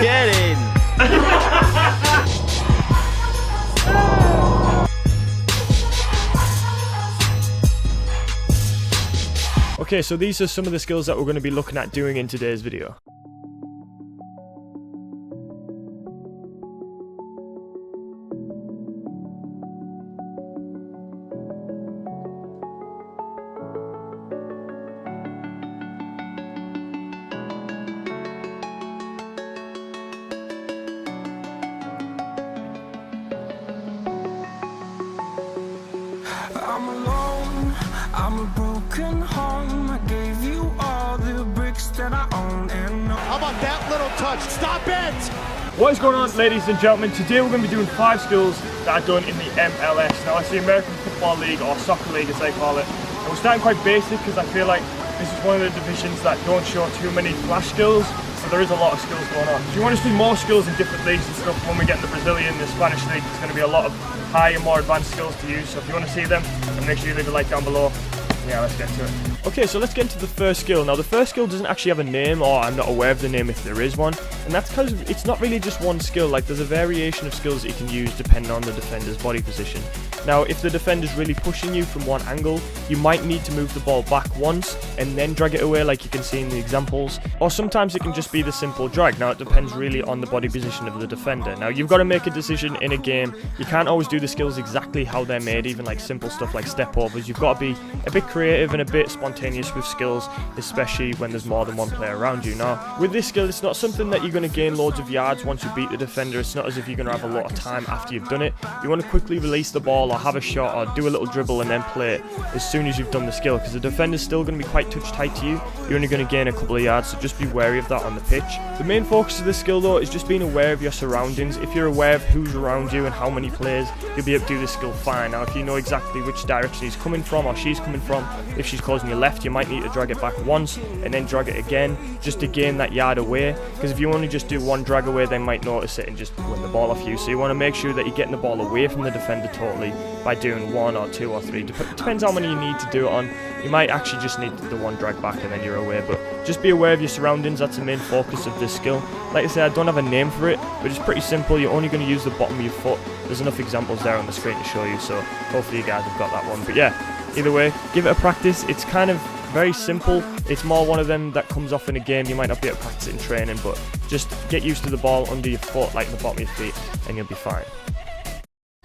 Get in! Okay, so these are some of the skills that we're going to be looking at doing in today's video. I'm alone, I'm a broken home. I gave you all the bricks that I own and know. How about that little touch? Stop it! What is going on, ladies and gentlemen? Today we're going to be doing 5 skills that are done in the MLS. Now that's the American Football League, or Soccer League as they call it. And we're starting quite basic because I feel like this is one of the divisions that don't show too many flash skills. So there is a lot of skills going on. If you want to see more skills in different leagues and stuff, when we get in the Brazilian, the Spanish league, there's going to be a lot of higher, more advanced skills to use. So if you want to see them, then make sure you leave a like down below. Yeah, let's get to it. Okay, so let's get into the first skill. Now the first skill doesn't actually have a name, or I'm not aware of the name if there is one. And that's because it's not really just one skill. Like, there's a variation of skills that you can use depending on the defender's body position. Now, if the defender's really pushing you from one angle, you might need to move the ball back once and then drag it away, like you can see in the examples. Or sometimes it can just be the simple drag. Now, it depends really on the body position of the defender. Now, you've got to make a decision in a game. You can't always do the skills exactly how they're made, even like simple stuff like step overs. You've got to be a bit creative and a bit spontaneous with skills, especially when there's more than one player around you. Now, with this skill, it's not something that you're going to gain loads of yards once you beat the defender. It's not as if you're going to have a lot of time after you've done it. You want to quickly release the ball or have a shot or do a little dribble and then play it as soon as you've done the skill, because the defender's still going to be quite touch tight to you. You're only going to gain a couple of yards, so just be wary of that on the pitch. The main focus of this skill though is just being aware of your surroundings. If you're aware of who's around you and how many players, you'll be able to do this skill fine. Now, if you know exactly which direction he's coming from or she's coming from, if she's closing your left, you might need to drag it back once and then drag it again just to gain that yard away, because if you only just do one drag away, they might notice it and just win the ball off you. So you want to make sure that you're getting the ball away from the defender totally by doing 1 or 2 or 3. Depends how many you need to do it on. You might actually just need the one drag back and then you're away, but just be aware of your surroundings. That's the main focus of this skill. Like I said, I don't have a name for it, but it's pretty simple. You're only going to use the bottom of your foot. There's enough examples there on the screen to show you, so hopefully you guys have got that one. But yeah, either way, give it a practice. It's kind of very simple. It's more one of them that comes off in a game. You might not be able to practice it in training, but just get used to the ball under your foot, like the bottom of your feet, and you'll be fine.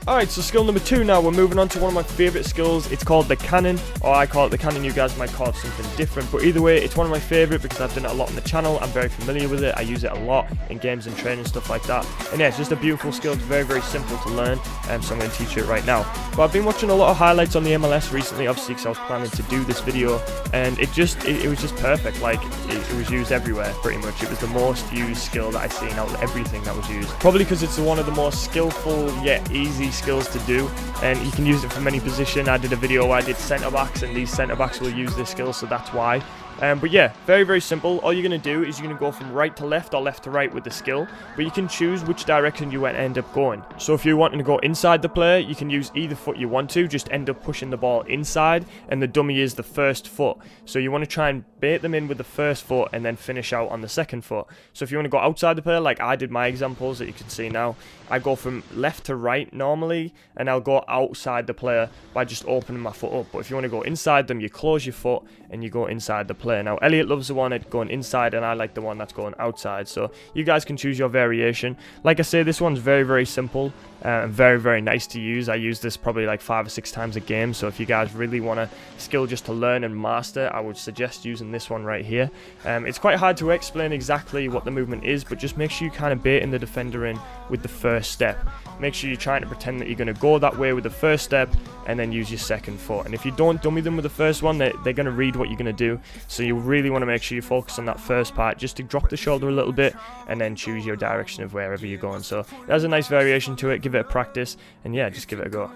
Alright, so skill number 2 now. We're moving on to one of my favourite skills. It's called the cannon, or I call it the cannon. You guys might call it something different, but either way, it's one of my favourite because I've done it a lot on the channel. I'm very familiar with it. I use it a lot in games and training, stuff like that. And yeah, it's just a beautiful skill. It's very, very simple to learn, so I'm going to teach you it right now. But I've been watching a lot of highlights on the MLS recently, obviously, because I was planning to do this video, and it was just perfect. Like, it was used everywhere, pretty much. It was the most used skill that I've seen out of everything that was used. Probably because it's one of the more skillful yet easy skills to do. And you can use it from any position. I did a video where I did centre backs, and these centre backs will use this skill, so that's why. But yeah, very, very simple. All you're going to do is you're going to go from right to left or left to right with the skill, but you can choose which direction you want to end up going. So if you're wanting to go inside the player, you can use either foot you want to, just end up pushing the ball inside, and the dummy is the first foot. So you want to try and bait them in with the first foot and then finish out on the second foot. So if you want to go outside the player, like I did my examples that you can see now, I go from left to right normally, and I'll go outside the player by just opening my foot up. But if you want to go inside them, you close your foot and you go inside the player. Now, Elliot loves the one going inside, and I like the one that's going outside. So you guys can choose your variation. Like I say, this one's very, very simple and very, very nice to use. I use this probably like 5 or 6 times a game. So if you guys really want a skill just to learn and master, I would suggest using this one right here. It's quite hard to explain exactly what the movement is, but just make sure you kind of baiting the defender in with the first step. Make sure you're trying to pretend that you're going to go that way with the first step and then use your second foot. And if you don't dummy them with the first one, they're going to read what you're going to do. So you really want to make sure you focus on that first part, just to drop the shoulder a little bit and then choose your direction of wherever you're going. So there's a nice variation to it. Give it a practice, and yeah, just give it a go.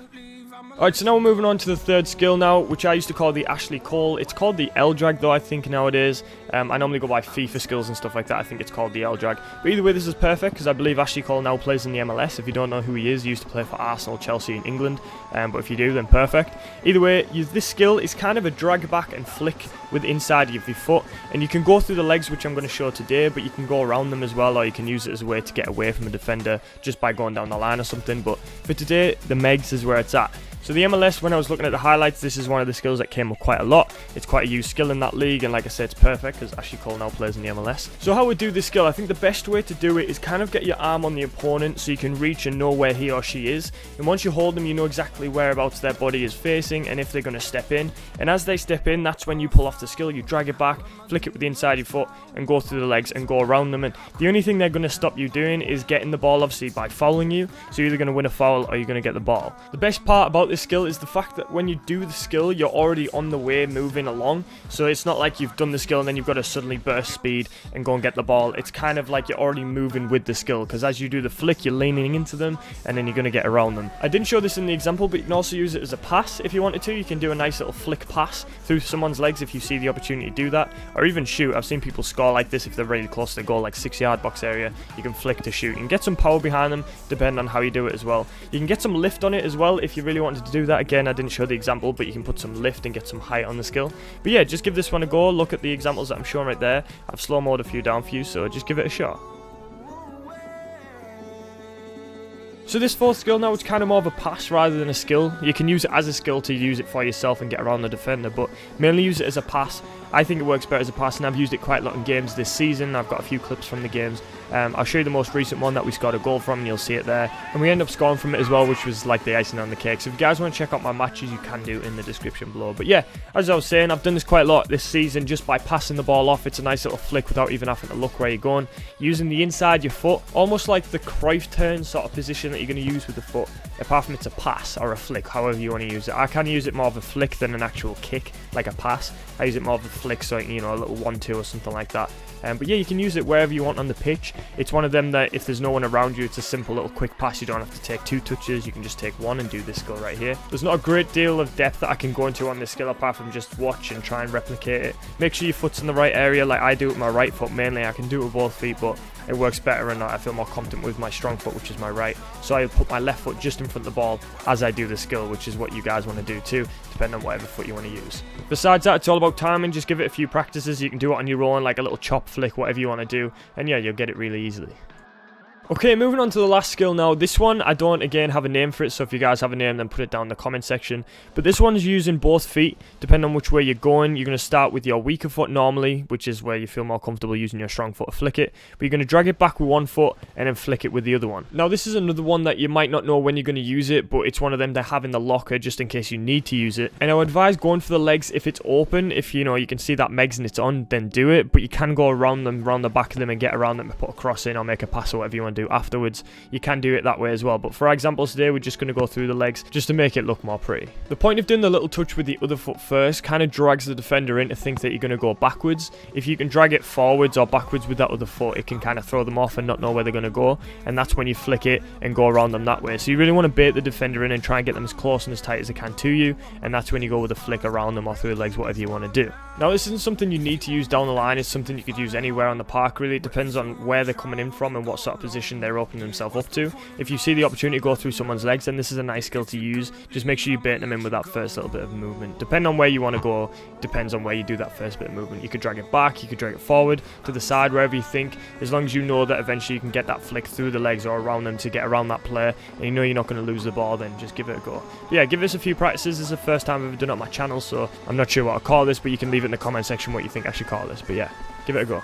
Alright, so now we're moving on to the third skill now, which I used to call the Ashley Cole. It's called the L-drag though, I think, nowadays. I normally go by FIFA skills and stuff like that. I think it's called the L-drag. But either way, this is perfect, because I believe Ashley Cole now plays in the MLS. If you don't know who he is, he used to play for Arsenal, Chelsea, and England. But if you do, then perfect. Either way, this skill is kind of a drag back and flick with the inside of your foot. And you can go through the legs, which I'm going to show today, but you can go around them as well, or you can use it as a way to get away from a defender just by going down the line or something. But for today, the Megs is where it's at. So the MLS, when I was looking at the highlights, this is one of the skills that came up quite a lot. It's quite a used skill in that league, and like I said, it's perfect because Ashley Cole now plays in the MLS. So how we do this skill, I think the best way to do it is kind of get your arm on the opponent so you can reach and know where he or she is. And once you hold them, you know exactly whereabouts their body is facing and if they're going to step in. And as they step in, that's when you pull off the skill. You drag it back, flick it with the inside of your foot, and go through the legs and go around them. And the only thing they're going to stop you doing is getting the ball, obviously, by fouling you. So you're either going to win a foul or you're going to get the ball. The best part about this skill is the fact that when you do the skill, you're already on the way moving along. So it's not like you've done the skill and then you've got to suddenly burst speed and go and get the ball. It's kind of like you're already moving with the skill, because as you do the flick, you're leaning into them and then you're going to get around them. I didn't show this in the example, but you can also use it as a pass if you wanted to. You can do a nice little flick pass through someone's legs if you see the opportunity to do that, or even shoot. I've seen people score like this if they're really close to the goal, like 6-yard box area. You can flick to shoot. You can get some power behind them depending on how you do it as well. You can get some lift on it as well if you really wanted to do that. Again, I didn't show the example, but you can put some lift and get some height on the skill. But yeah, just give this one a go. Look at the examples that I'm showing right there. I've slow-moed a few down for you, so just give it a shot. So this fourth skill now, it's kind of more of a pass rather than a skill. You can use it as a skill to use it for yourself and get around the defender, but mainly use it as a pass. I think it works better as a pass, and I've used it quite a lot in games this season. I've got a few clips from the games. I'll show you the most recent one that we scored a goal from, and you'll see it there. And we end up scoring from it as well, which was like the icing on the cake. So if you guys want to check out my matches, you can do in the description below. But yeah, as I was saying, I've done this quite a lot this season just by passing the ball off. It's a nice little flick without even having to look where you're going. Using the inside of your foot, almost like the Cruyff turn sort of position that you're going to use with the foot. Apart from it's a pass or a flick, however you want to use it. I can use it more of a flick than an actual kick, like a pass. I use it more of a flick, so you know, a little 1-2 or something like that. But yeah, you can use it wherever you want on the pitch. It's one of them that if there's no one around you, it's a simple little quick pass. You don't have to take 2 touches. You can just take 1 and do this skill right here. There's not a great deal of depth that I can go into on this skill apart from just watch and try and replicate it. Make sure your foot's in the right area, like I do with my right foot mainly. I can do it with both feet, but it works better and I feel more confident with my strong foot, which is my right. So I put my left foot just in front of the ball as I do the skill, which is what you guys want to do too, depending on whatever foot you want to use. Besides that, it's all about timing. Just give it a few practices. You can do it on your own, like a little chop flick, whatever you want to do, and yeah, you'll get it really easily. Okay, moving on to the last skill now. This one, I don't, again, have a name for it, so if you guys have a name, then put it down in the comment section. But this one's using both feet, depending on which way you're going. You're going to start with your weaker foot normally, which is where you feel more comfortable using your strong foot to flick it. But you're going to drag it back with one foot and then flick it with the other one. Now, this is another one that you might not know when you're going to use it, but it's one of them to have in the locker just in case you need to use it. And I would advise going for the legs if it's open. If, you know, you can see that Megs and it's on, then do it. But you can go around them, around the back of them and get around them and put a cross in or make a pass or whatever you want to do afterwards. You can do it that way as well, but for example today we're just going to go through the legs just to make it look more pretty. The point of doing the little touch with the other foot first kind of drags the defender in to think that you're going to go backwards. If you can drag it forwards or backwards with that other foot, it can kind of throw them off and not know where they're going to go, and that's when you flick it and go around them that way. So you really want to bait the defender in and try and get them as close and as tight as they can to you, and that's when you go with a flick around them or through the legs, whatever you want to do. Now this isn't something you need to use down the line. It's something you could use anywhere on the park really. It depends on where they're coming in from and what sort of position they're opening themselves up to. If you see the opportunity to go through someone's legs, then this is a nice skill to use. Just make sure you bait them in with that first little bit of movement. Depending on where you want to go, depends on where you do that first bit of movement. You could drag it back, you could drag it forward, to the side, wherever you think. As long as you know that eventually you can get that flick through the legs or around them to get around that player, and you know you're not going to lose the ball, then just give it a go. But yeah, give this a few practices. This is the first time I've ever done it on my channel, so I'm not sure what I'll call this, but you can leave it in the comment section what you think I should call this. But yeah, give it a go.